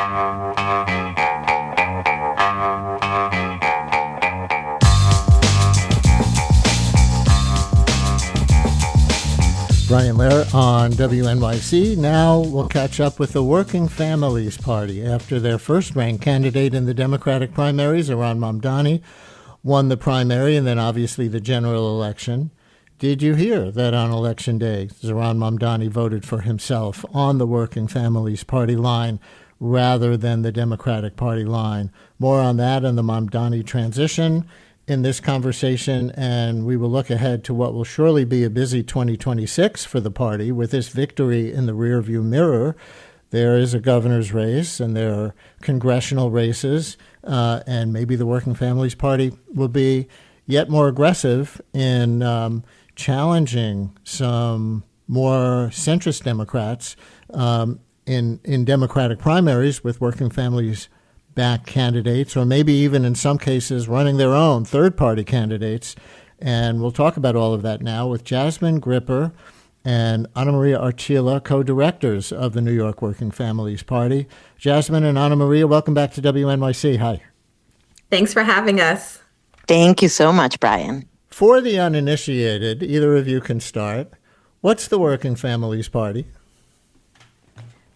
Brian Lehrer on WNYC. Now we'll catch up with the Working Families Party. After their first-ranked candidate in the Democratic primaries, Iran Mamdani, won the primary and then obviously the general election. Did you hear that on Election Day, Zohran Mamdani voted for himself on the Working Families Party line rather than the Democratic Party line? More on that and the Mamdani transition in this conversation, and we will look ahead to what will surely be a busy 2026 for the party. With this victory in the rearview mirror, there is a governor's race and there are congressional races, and maybe the Working Families Party will be yet more aggressive in challenging some more centrist Democrats in Democratic primaries with Working Families back candidates, or maybe even in some cases running their own third-party candidates. And we'll talk about all of that now with Jasmine Gripper and María Archila, co-directors of the New York Working Families Party. Jasmine and María, welcome back to WNYC. Hi. Thanks for having us. Thank you so much, Brian. For the uninitiated, either of you can start. What's the Working Families Party?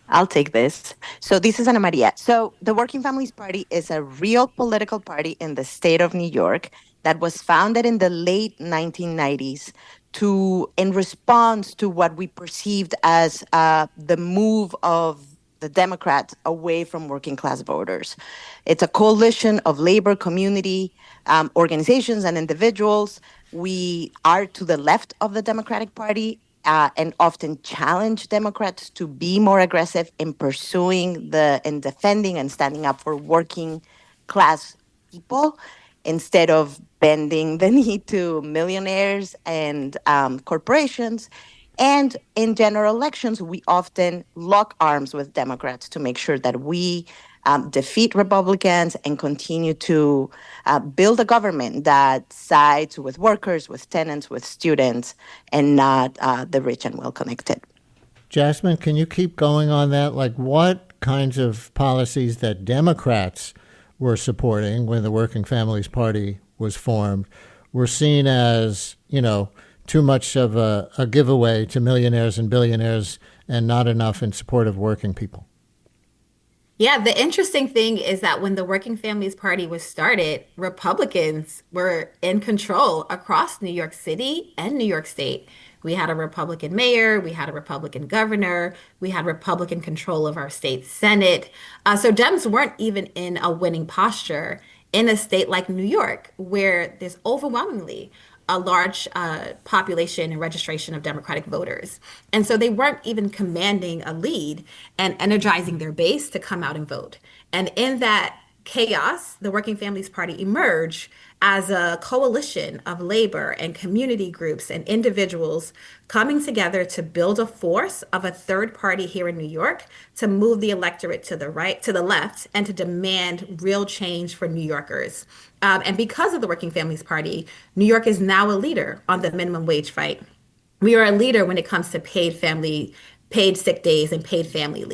I'll take this. So this is María. So the Working Families Party is a real political party in the state of New York that was founded in the late 1990s in response to what we perceived as the move of the Democrats away from working class voters. It's a coalition of labor community organizations and individuals. We are to the left of the Democratic Party, and often challenge Democrats to be more aggressive in pursuing and defending and standing up for working class people instead of bending the knee to millionaires and corporations. And in general elections, we often lock arms with Democrats to make sure that we defeat Republicans and continue to build a government that sides with workers, with tenants, with students, and not the rich and well-connected. Jasmine, can you keep going on that? Like, what kinds of policies that Democrats were supporting when the Working Families Party was formed were seen as, too much of a giveaway to millionaires and billionaires and not enough in support of working people? Yeah, the interesting thing is that when the Working Families Party was started, Republicans were in control across New York City and New York State. We had a Republican mayor, we had a Republican governor, we had Republican control of our state Senate. So Dems weren't even in a winning posture in a state like New York, where there's overwhelmingly a large population and registration of Democratic voters. And so they weren't even commanding a lead and energizing their base to come out and vote. And in that chaos, the Working Families Party emerged as a coalition of labor and community groups and individuals coming together to build a force of a third party here in New York to move the electorate to the left, and to demand real change for New Yorkers. And because of the Working Families Party, New York is now a leader on the minimum wage fight. We are a leader when it comes to paid sick days and paid family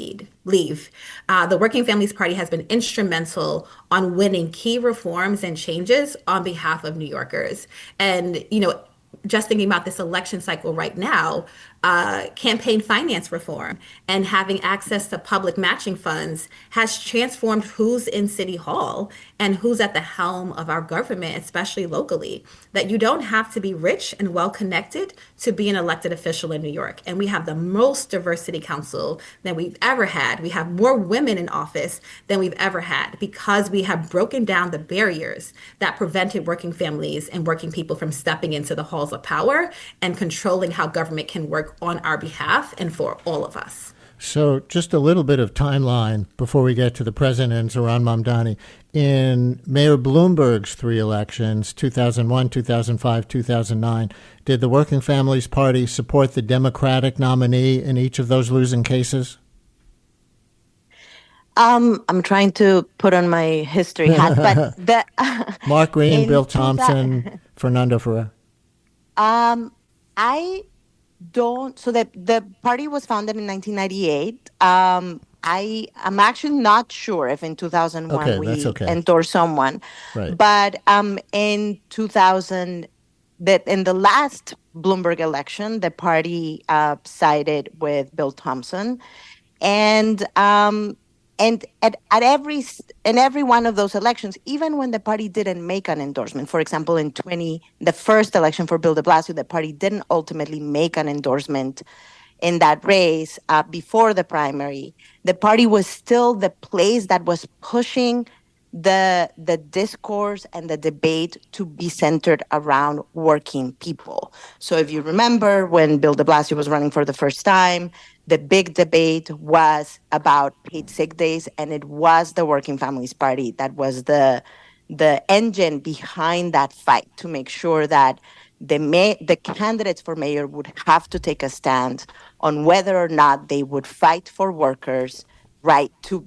leave. The Working Families Party has been instrumental on winning key reforms and changes on behalf of New Yorkers. And, just thinking about this election cycle right now, campaign finance reform and having access to public matching funds has transformed who's in City Hall and who's at the helm of our government, especially locally. That you don't have to be rich and well-connected to be an elected official in New York. And we have the most diverse city council than we've ever had. We have more women in office than we've ever had, because we have broken down the barriers that prevented working families and working people from stepping into the halls of power and controlling how government can work on our behalf and for all of us. So just a little bit of timeline before we get to the president, Zohran Mamdani. In Mayor Bloomberg's three elections, 2001, 2005, 2009, did the Working Families Party support the Democratic nominee in each of those losing cases? I'm trying to put on my history hat, but Mark Green, Bill Thompson, Fernando Ferrer. I don't. So the party was founded in 1998. I am actually not sure if in 2001 Okay, that's we okay. endorsed someone, Right. but in 2000, that in the last Bloomberg election, the party sided with Bill Thompson, and in every one of those elections, even when the party didn't make an endorsement, for example, the first election for Bill de Blasio, the party didn't ultimately make an endorsement in that race before the primary. The party was still the place that was pushing the discourse and the debate to be centered around working people. So if you remember when Bill de Blasio was running for the first time, the big debate was about paid sick days, and it was the Working Families Party that was the engine behind that fight to make sure that the candidates for mayor would have to take a stand on whether or not they would fight for workers' right to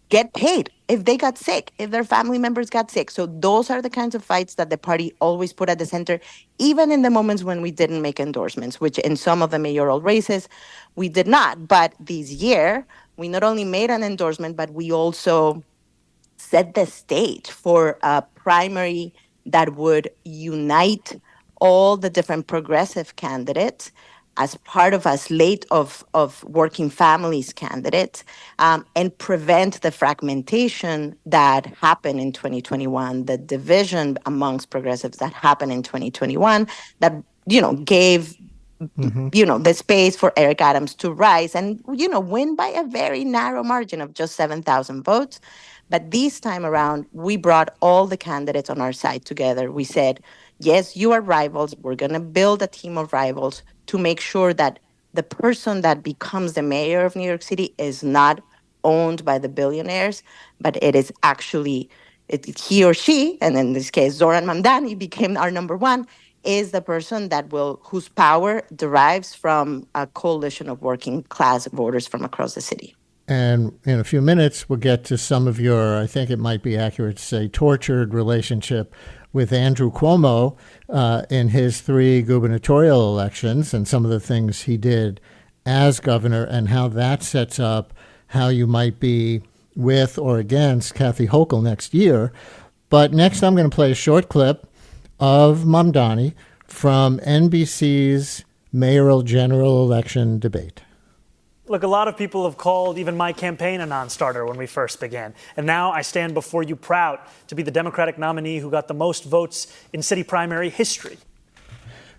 get paid if they got sick, if their family members got sick. So those are the kinds of fights that the party always put at the center, even in the moments when we didn't make endorsements, which in some of the mayoral races we did not. But this year, we not only made an endorsement, but we also set the stage for a primary that would unite all the different progressive candidates as part of a slate of working families candidates, and prevent the fragmentation that happened in 2021, the division amongst progressives that happened in 2021 that, gave the space for Eric Adams to rise and, win by a very narrow margin of just 7,000 votes. But this time around, we brought all the candidates on our side together. We said, yes, you are rivals. We're going to build a team of rivals to make sure that the person that becomes the mayor of New York City is not owned by the billionaires, but it is actually he or she, and in this case, Zoran Mamdani became our number one, is the person whose power derives from a coalition of working class voters from across the city. And in a few minutes, we'll get to some of your, I think it might be accurate to say, tortured relationship with Andrew Cuomo in his 3 gubernatorial elections and some of the things he did as governor and how that sets up how you might be with or against Kathy Hochul next year. But next, I'm going to play a short clip of Mamdani from NBC's mayoral general election debate. Look, a lot of people have called even my campaign a non-starter when we first began. And now I stand before you proud to be the Democratic nominee who got the most votes in city primary history.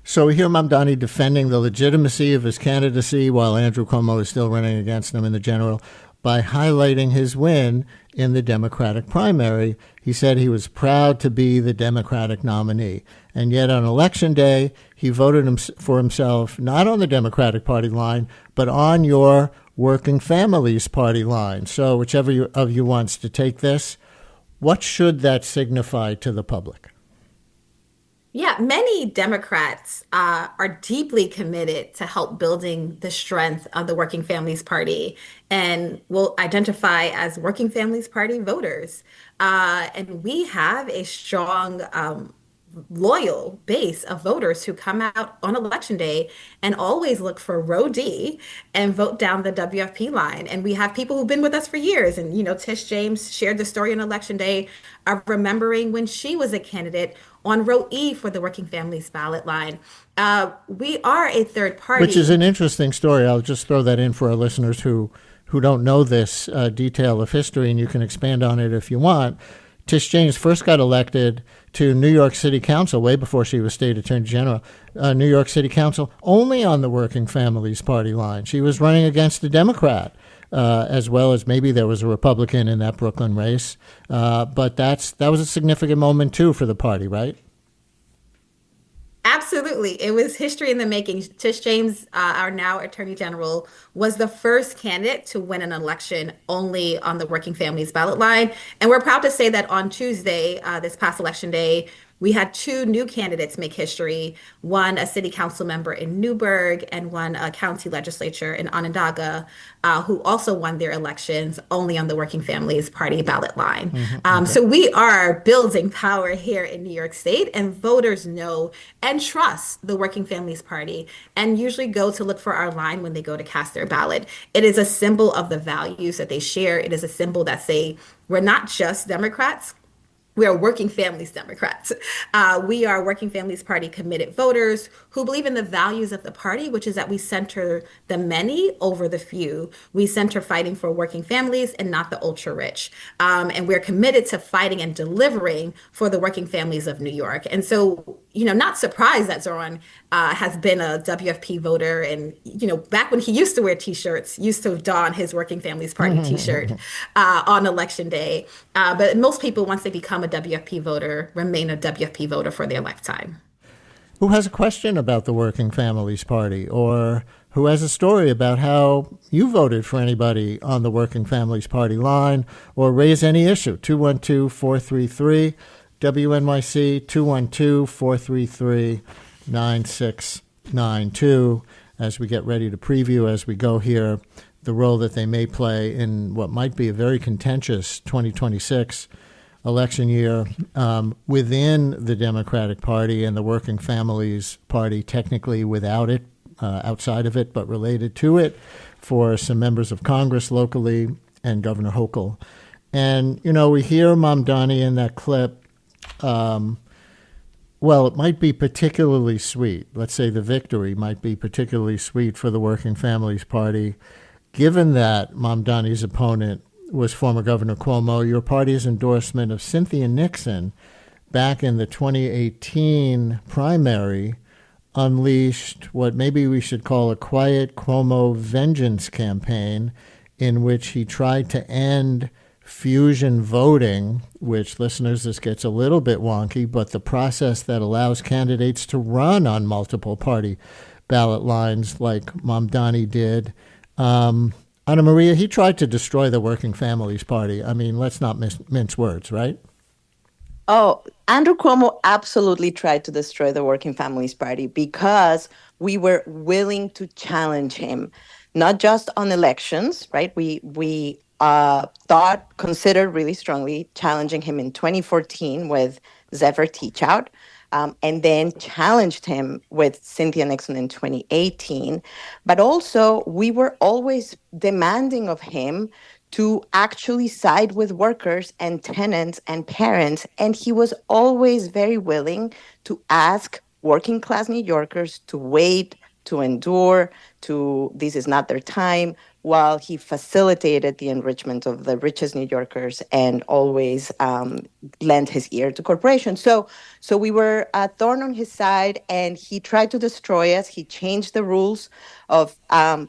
So we hear Mamdani defending the legitimacy of his candidacy while Andrew Cuomo is still running against him in the general by highlighting his win in the Democratic primary. He said he was proud to be the Democratic nominee. And yet on Election Day, he voted for himself not on the Democratic Party line, but on your Working Families Party line. So whichever of you wants to take this, what should that signify to the public? Yeah, many Democrats are deeply committed to help building the strength of the Working Families Party and will identify as Working Families Party voters. And we have a strong, loyal base of voters who come out on Election Day and always look for row D and vote down the WFP line. And we have people who've been with us for years. And, Tish James shared the story on Election Day of remembering when she was a candidate on row E for the Working Families ballot line. We are a third party. Which is an interesting story. I'll just throw that in for our listeners who don't know this detail of history, and you can expand on it if you want. Tish James first got elected to New York City Council way before she was state attorney general. New York City Council only on the Working Families Party line. She was running against a Democrat, as well as maybe there was a Republican in that Brooklyn race. But that was a significant moment, too, for the party, right? Absolutely. It was history in the making. Tish James, our now Attorney General, was the first candidate to win an election only on the Working Families ballot line. And we're proud to say that on Tuesday, this past Election Day, we had 2 new candidates make history, one a city council member in Newburgh and one a county legislature in Onondaga, who also won their elections only on the Working Families Party ballot line. Okay. So we are building power here in New York State, and voters know and trust across the Working Families Party and usually go to look for our line when they go to cast their ballot. It is a symbol of the values that they share. It is a symbol that say we're not just Democrats. We are working families Democrats. We are Working Families Party committed voters who believe in the values of the party, which is that we center the many over the few. We center fighting for working families and not the ultra rich. And we're committed to fighting and delivering for the working families of New York. And so, not surprised that Zoran has been a WFP voter. And, back when he used to wear T-shirts, used to don his Working Families Party T-shirt on election day. But most people, once they become a WFP voter, remain a WFP voter for their lifetime. Who has a question about the Working Families Party, or who has a story about how you voted for anybody on the Working Families Party line, or raise any issue? 212-433-WNYC, 212-433-9692, as we get ready to preview, as we go here, the role that they may play in what might be a very contentious 2026 election year within the Democratic Party and the Working Families Party, technically without it, outside of it, but related to it, for some members of Congress locally and Governor Hochul. And, we hear Mamdani in that clip. Well, it might be particularly sweet. Let's say the victory might be particularly sweet for the Working Families Party, given that Mamdani's opponent was former Governor Cuomo. Your party's endorsement of Cynthia Nixon back in the 2018 primary unleashed what maybe we should call a quiet Cuomo vengeance campaign, in which he tried to end fusion voting, which, listeners, this gets a little bit wonky, but the process that allows candidates to run on multiple party ballot lines like Mamdani did. Ana Maria, he tried to destroy the Working Families Party. I mean, let's not mince words, right? Oh, Andrew Cuomo absolutely tried to destroy the Working Families Party because we were willing to challenge him, not just on elections, right? We considered really strongly challenging him in 2014 with Zephyr Teachout, and then challenged him with Cynthia Nixon in 2018. But also, we were always demanding of him to actually side with workers and tenants and parents. And he was always very willing to ask working class New Yorkers to wait, to endure, this is not their time, while he facilitated the enrichment of the richest New Yorkers and always lent his ear to corporations. So we were a thorn on his side, and he tried to destroy us. He changed the rules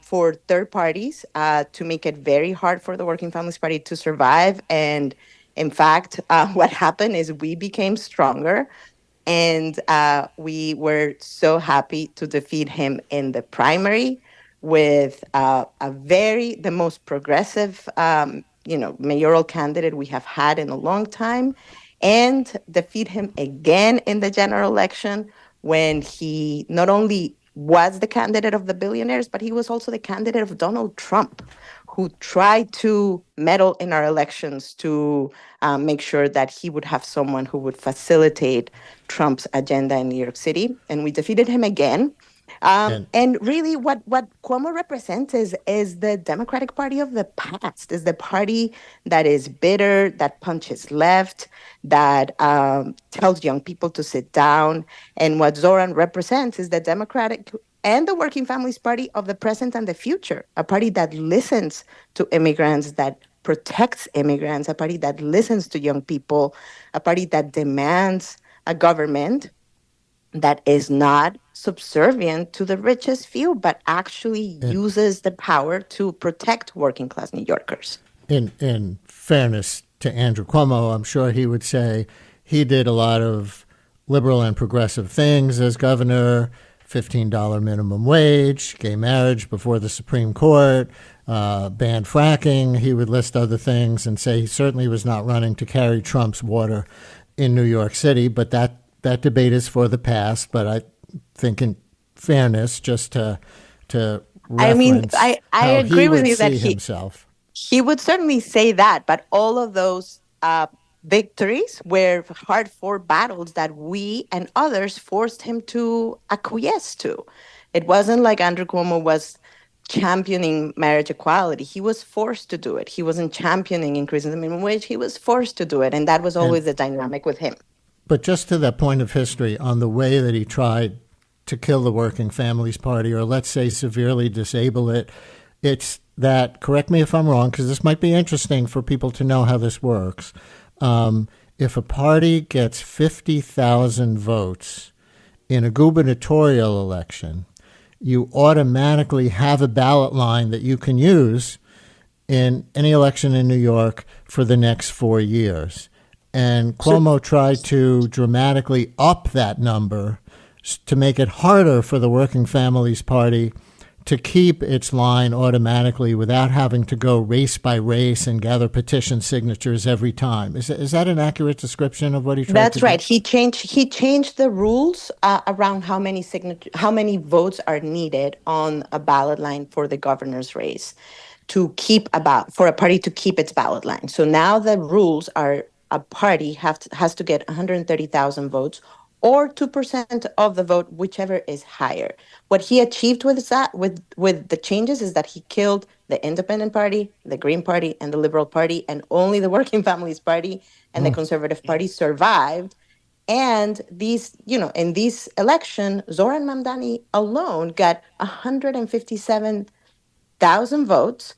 for third parties to make it very hard for the Working Families Party to survive. And in fact, what happened is we became stronger. And we were so happy to defeat him in the primary with the most progressive, mayoral candidate we have had in a long time, and defeat him again in the general election when he not only was the candidate of the billionaires, but he was also the candidate of Donald Trump, who tried to meddle in our elections to make sure that he would have someone who would facilitate Trump's agenda in New York City. And we defeated him again. And really what Cuomo represents is the Democratic Party of the past, is the party that is bitter, that punches left, that tells young people to sit down. And what Zoran represents is the Democratic and the Working Families Party of the present and the future, a party that listens to immigrants, that protects immigrants, a party that listens to young people, a party that demands a government that is not subservient to the richest few, but actually uses the power to protect working class New Yorkers. In fairness to Andrew Cuomo, I'm sure he would say he did a lot of liberal and progressive things as governor: $15 minimum wage, gay marriage before the Supreme Court, banned fracking. He would list other things and say he certainly was not running to carry Trump's water in New York City, but that debate is for the past. But I think, in fairness, just to reference, I agree with you that himself. He would certainly say that, but all of those victories were hard-fought battles that we and others forced him to acquiesce to. It wasn't like Andrew Cuomo was championing marriage equality. He was forced to do it. He wasn't championing increasing the minimum wage. He was forced to do it. And that was And always the dynamic with him. but just to that point of history on the way that he tried to kill the Working Families Party, or let's say severely disable it, it's that, correct me if I'm wrong, because this might be interesting for people to know how this works. If a party gets 50,000 votes in a gubernatorial election, you automatically have a ballot line that you can use in any election in New York for the next 4 years. And Cuomo tried to dramatically up that number to make it harder for the Working Families Party to keep its line automatically without having to go race by race and gather petition signatures every time. Is that an accurate description of what he tried to do? That's right. He changed the rules around how many votes are needed on a ballot line for the governor's race for a party to keep its ballot line. So now the rules are a party has to get 130,000 votes or 2% of the vote, whichever is higher. What he achieved with the changes is that he killed the Independent Party, the Green Party, and the Liberal Party, and only the Working Families Party and the Conservative Party survived. And in this election, Zoran Mamdani alone got 157,000 votes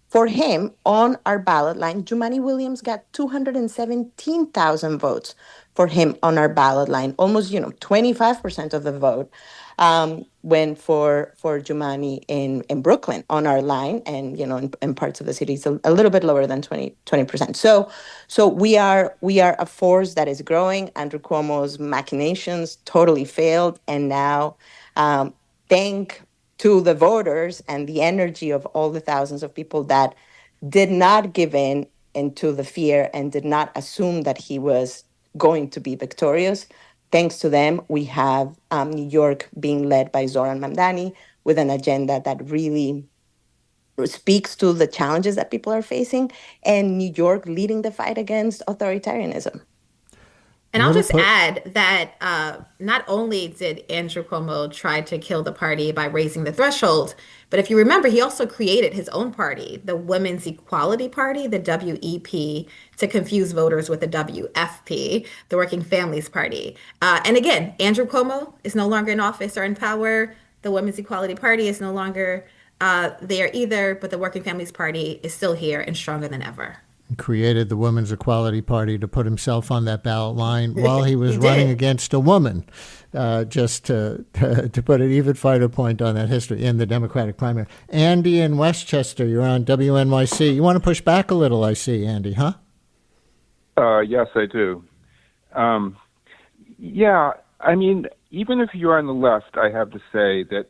for him on our ballot line. Jumaane Williams got 217,000 votes for him on our ballot line. Almost, 25% of the vote went for Jumaane in Brooklyn on our line, and in parts of the city, it's a little bit lower than 20%. So we are a force that is growing. Andrew Cuomo's machinations totally failed, and now thank to the voters and the energy of all the thousands of people that did not give in into the fear and did not assume that he was going to be victorious. Thanks to them, we have New York being led by Zoran Mamdani with an agenda that really speaks to the challenges that people are facing, and New York leading the fight against authoritarianism. And I'll just add that not only did Andrew Cuomo try to kill the party by raising the threshold, but if you remember, he also created his own party, the Women's Equality Party, the WEP, to confuse voters with the WFP, the Working Families Party. And again, Andrew Cuomo is no longer in office or in power. The Women's Equality Party is no longer there either, but the Working Families Party is still here and stronger than ever. Created the Women's Equality Party to put himself on that ballot line while he was running against a woman, just to put an even finer point on that history in the Democratic primary. Andy in Westchester, you're on WNYC. You want to push back a little, I see, Andy, huh? Yes, I do. I mean, even if you're on the left, I have to say that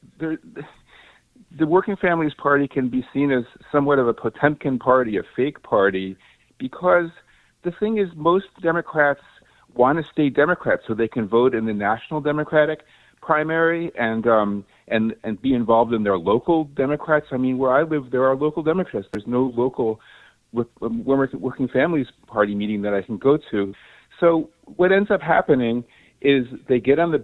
the Working Families Party can be seen as somewhat of a Potemkin party, a fake party, because the thing is most Democrats want to stay Democrats so they can vote in the national Democratic primary and be involved in their local Democrats. I mean, where I live, there are local Democrats. There's no local Working Families Party meeting that I can go to. So what ends up happening is they get on the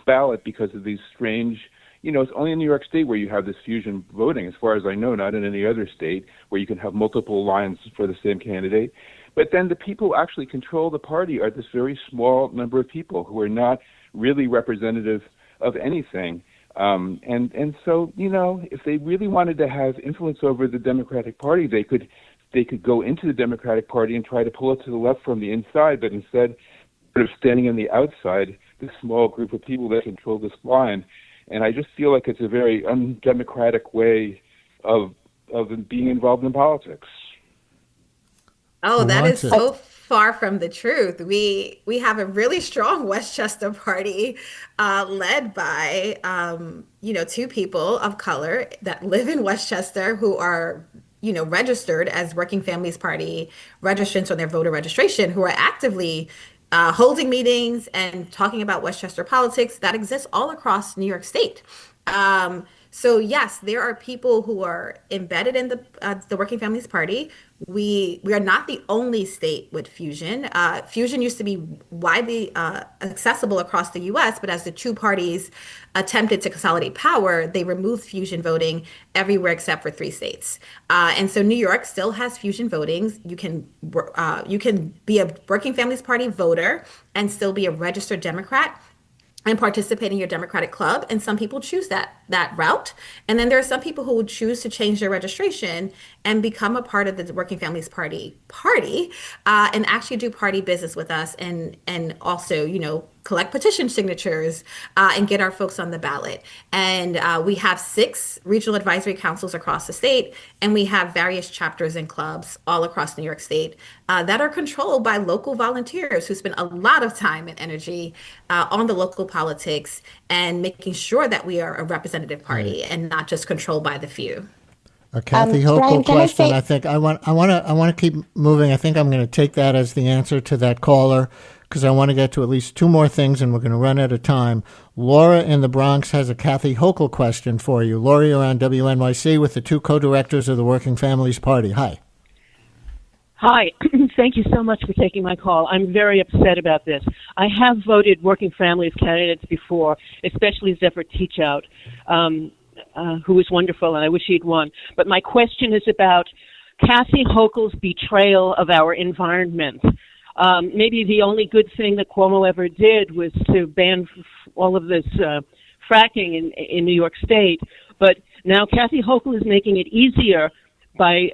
ballot because of these strange, it's only in New York State where you have this fusion voting, as far as I know, not in any other state where you can have multiple lines for the same candidate. But then the people who actually control the party are this very small number of people who are not really representative of anything. And so, if they really wanted to have influence over the Democratic Party, they could go into the Democratic Party and try to pull it to the left from the inside, but instead sort of standing on the outside, this small group of people that control this line. And I just feel like it's a very undemocratic way of being involved in politics. Oh, that is so far from the truth. We have a really strong Westchester party led by two people of color that live in Westchester who are registered as Working Families Party registrants on their voter registration, who are actively holding meetings and talking about Westchester politics that exists all across New York State. So yes, there are people who are embedded in the Working Families Party. we are not the only state with fusion. Fusion used to be widely accessible across the U.S., but as the two parties attempted to consolidate power, they removed fusion voting everywhere except for three states. And so New York still has fusion voting. You can be a Working Families Party voter and still be a registered Democrat and participate in your Democratic club. And some people choose that route. And then there are some people who would choose to change their registration and become a part of the Working Families Party, and actually do party business with us, and also, collect petition signatures, and get our folks on the ballot. And we have 6 regional advisory councils across the state, and we have various chapters and clubs all across New York State that are controlled by local volunteers who spend a lot of time and energy on the local politics and making sure that we are a representative party and not just controlled by the few. A Kathy Hochul Brian, can I question. say- I think I want to keep moving. I think I'm going to take that as the answer to that caller, because I want to get to at least 2 more things, and we're going to run out of time. Laura in the Bronx has a Kathy Hochul question for you. Laura, you're on WNYC with the 2 co-directors of the Working Families Party. Hi. Hi. Thank you so much for taking my call. I'm very upset about this. I have voted Working Families candidates before, especially Zephyr Teachout, who was wonderful, and I wish he'd won. But my question is about Kathy Hochul's betrayal of our environment. Maybe the only good thing that Cuomo ever did was to ban all of this fracking in New York State. But now Kathy Hochul is making it easier by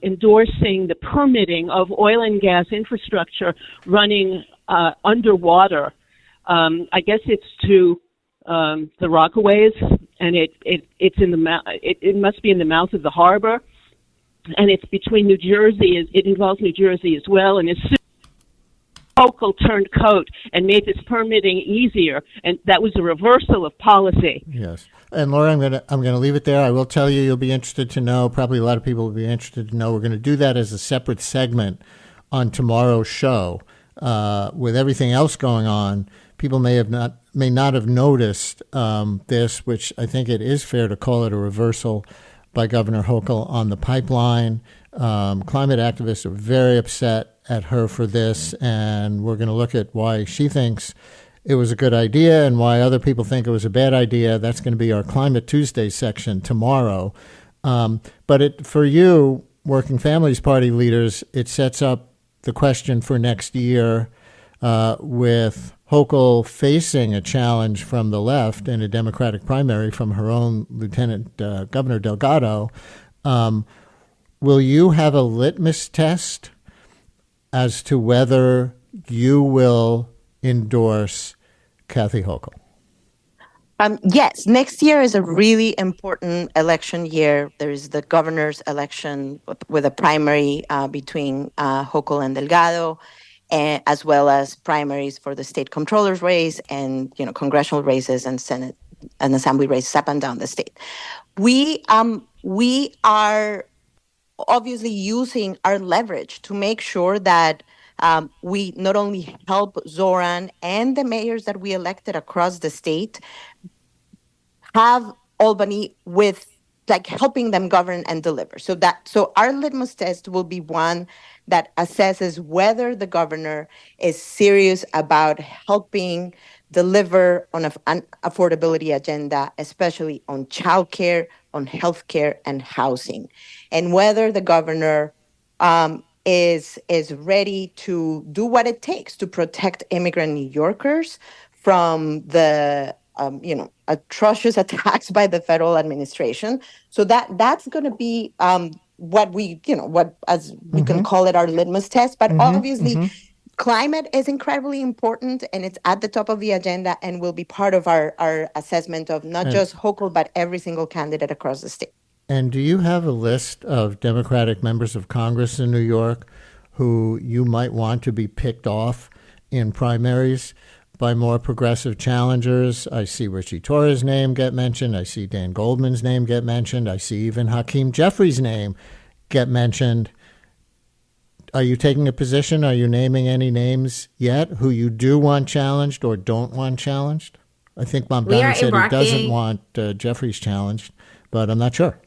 endorsing the permitting of oil and gas infrastructure running underwater. I guess it's to the Rockaways, and it's in the it must be in the mouth of the harbor, and it's between New Jersey. It involves New Jersey as well, and as soon as Hochul turned coat and made this permitting easier, and that was a reversal of policy. Yes. And Laura, I'm gonna leave it there. I will tell you, you'll be interested to know, probably a lot of people will be interested to know, we're going to do that as a separate segment on tomorrow's show. With everything else going on, people may not have noticed this, which I think it is fair to call it a reversal by Governor Hochul on the pipeline. Climate activists are very upset at her for this, and we're going to look at why she thinks it was a good idea and why other people think it was a bad idea. That's going to be our Climate Tuesday section tomorrow. But for you, Working Families Party leaders, it sets up the question for next year, with Hochul facing a challenge from the left in a Democratic primary from her own Lieutenant Governor Delgado. Will you have a litmus test as to whether you will endorse Kathy Hochul? Yes, next year is a really important election year. There is the governor's election with a primary between Hochul and Delgado, as well as primaries for the state comptroller's race and congressional races and Senate and Assembly races up and down the state. We are obviously using our leverage to make sure that we not only help Zoran and the mayors that we elected across the state have Albany with helping them govern and deliver. So our litmus test will be one that assesses whether the governor is serious about helping deliver on an affordability agenda, especially on childcare, on healthcare, and housing, and whether the governor is ready to do what it takes to protect immigrant New Yorkers from the atrocious attacks by the federal administration. So that's going to be what we can call it our litmus test. But obviously, climate is incredibly important, and it's at the top of the agenda, and will be part of our assessment of not just Hochul, but every single candidate across the state. And do you have a list of Democratic members of Congress in New York who you might want to be picked off in primaries by more progressive challengers? I see Richie Torres' name get mentioned. I see Dan Goldman's name get mentioned. I see even Hakeem Jeffries' name get mentioned. Are you taking a position? Are you naming any names yet who you do want challenged or don't want challenged? I think Mamdani said he doesn't want Jeffries challenged, but I'm not sure.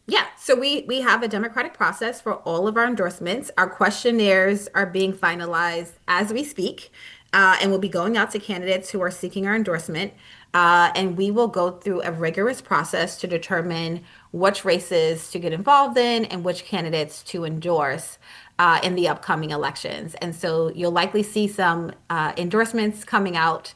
Yeah, So we have a democratic process for all of our endorsements. Our questionnaires are being finalized as we speak, and will be going out to candidates who are seeking our endorsement. And we will go through a rigorous process to determine which races to get involved in and which candidates to endorse in the upcoming elections. And so you'll likely see some endorsements coming out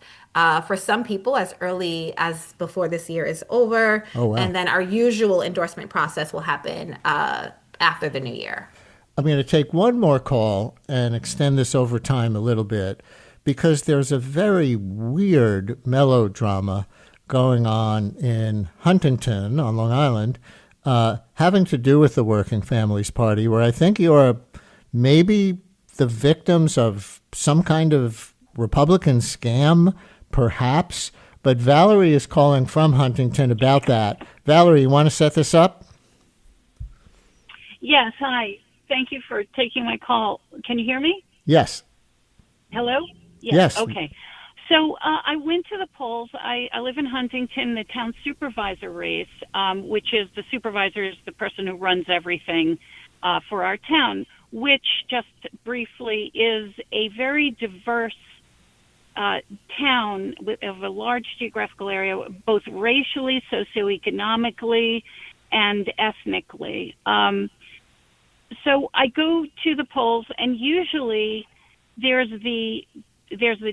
for some people as early as before this year is over. Oh, wow. And then our usual endorsement process will happen after the new year. I'm going to take one more call and extend this over time a little bit because there's a very weird melodrama going on in Huntington on Long Island having to do with the Working Families Party, where I think you're maybe the victims of some kind of Republican scam, perhaps. But Valerie is calling from Huntington about that. Valerie, you want to set this up? Yes, hi. Thank you for taking my call. Can you hear me? Yes. Hello? Yes. Okay. So I went to the polls. I live in Huntington, the town supervisor race, which is the supervisor is the person who runs everything for our town, which just briefly is a very diverse town of a large geographical area, both racially, socioeconomically, and ethnically. So I go to the polls, and usually there's the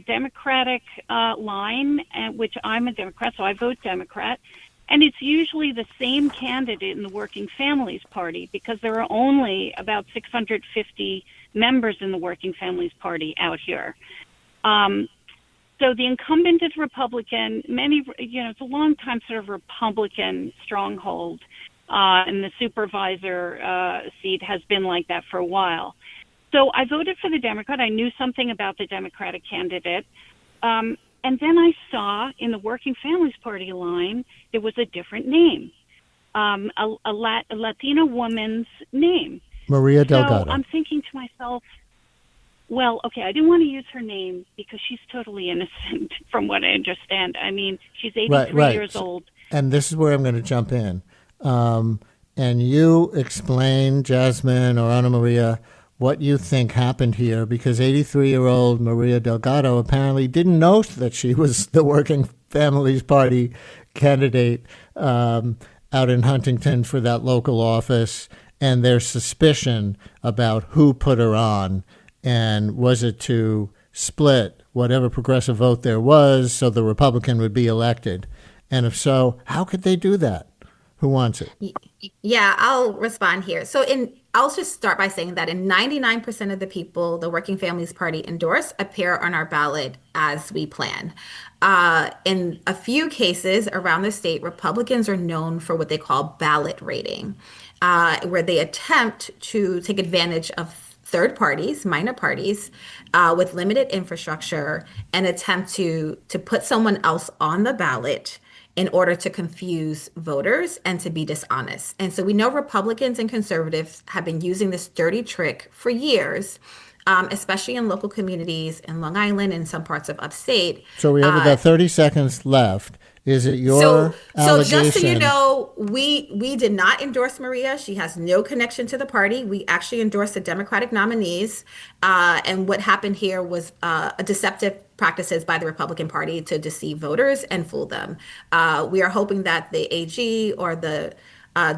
Democratic line, which I'm a Democrat, so I vote Democrat. And it's usually the same candidate in the Working Families Party because there are only about 650 members in the Working Families Party out here. So the incumbent is Republican. It's a long time sort of Republican stronghold, and the supervisor seat has been like that for a while. So I voted for the Democrat. I knew something about the Democratic candidate. And then I saw in the Working Families Party line, there was a different name, a Latina woman's name. Maria Delgado. So I'm thinking to myself, well, okay, I didn't want to use her name because she's totally innocent from what I understand. I mean, she's 83 years old. And this is where I'm going to jump in. And you explain, Jasmine or Ana Maria, what you think happened here, because 83-year-old Maria Delgado apparently didn't know that she was the Working Families Party candidate out in Huntington for that local office, and there's suspicion about who put her on, and was it to split whatever progressive vote there was so the Republican would be elected? And if so, how could they do that? Who wants it? Yeah, I'll respond here. I'll just start by saying that in 99% of the people the Working Families Party endorse appear on our ballot as we plan. In a few cases around the state, Republicans are known for what they call ballot raiding, where they attempt to take advantage of third parties, minor parties, with limited infrastructure, and attempt to put someone else on the ballot in order to confuse voters and to be dishonest. And so we know Republicans and conservatives have been using this dirty trick for years, especially in local communities in Long Island and some parts of upstate. So we have about 30 seconds left. Is it your allegation? So just so you know, we did not endorse Maria. She has no connection to the party. We actually endorsed the Democratic nominees. And what happened here was a deceptive practices by the Republican Party to deceive voters and fool them. We are hoping that the AG or the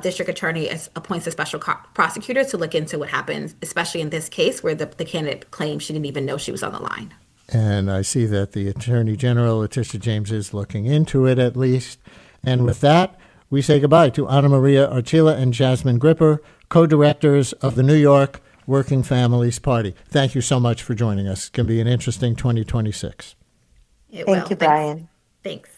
district attorney appoints a special prosecutor to look into what happened, especially in this case where the candidate claimed she didn't even know she was on the line. And I see that the Attorney General, Letitia James, is looking into it at least. And with that, we say goodbye to Ana Maria Archila and Jasmine Gripper, co-directors of the New York Working Families Party. Thank you so much for joining us. It's going to be an interesting 2026. Thank you, Brian. Thanks.